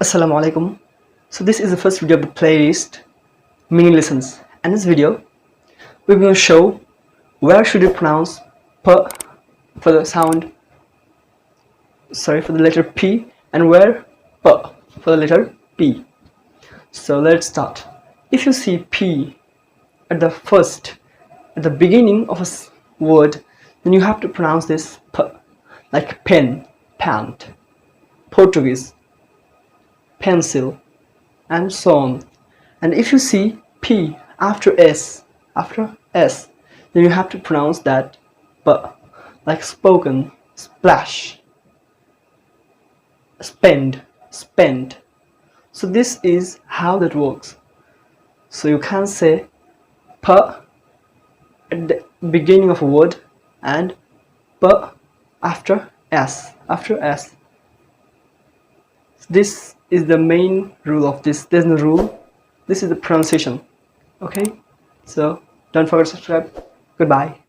Assalamu alaikum. So this is the first video of the playlist meaning lessons, and in this video we're going to show where should you pronounce p for the sound, for the letter P, and where p for the letter P. So let's start. If you see P at the beginning of a word, then you have to pronounce this p, like pen, pant, Portuguese, pencil, and so on. And if you see P after S, then you have to pronounce that p, like spoken, splash, spend, spent. So this is how that works. So you can say p at the beginning of a word and p after S. This is the main rule of this. There's no rule. This is the pronunciation. Okay? So don't forget to subscribe. Goodbye.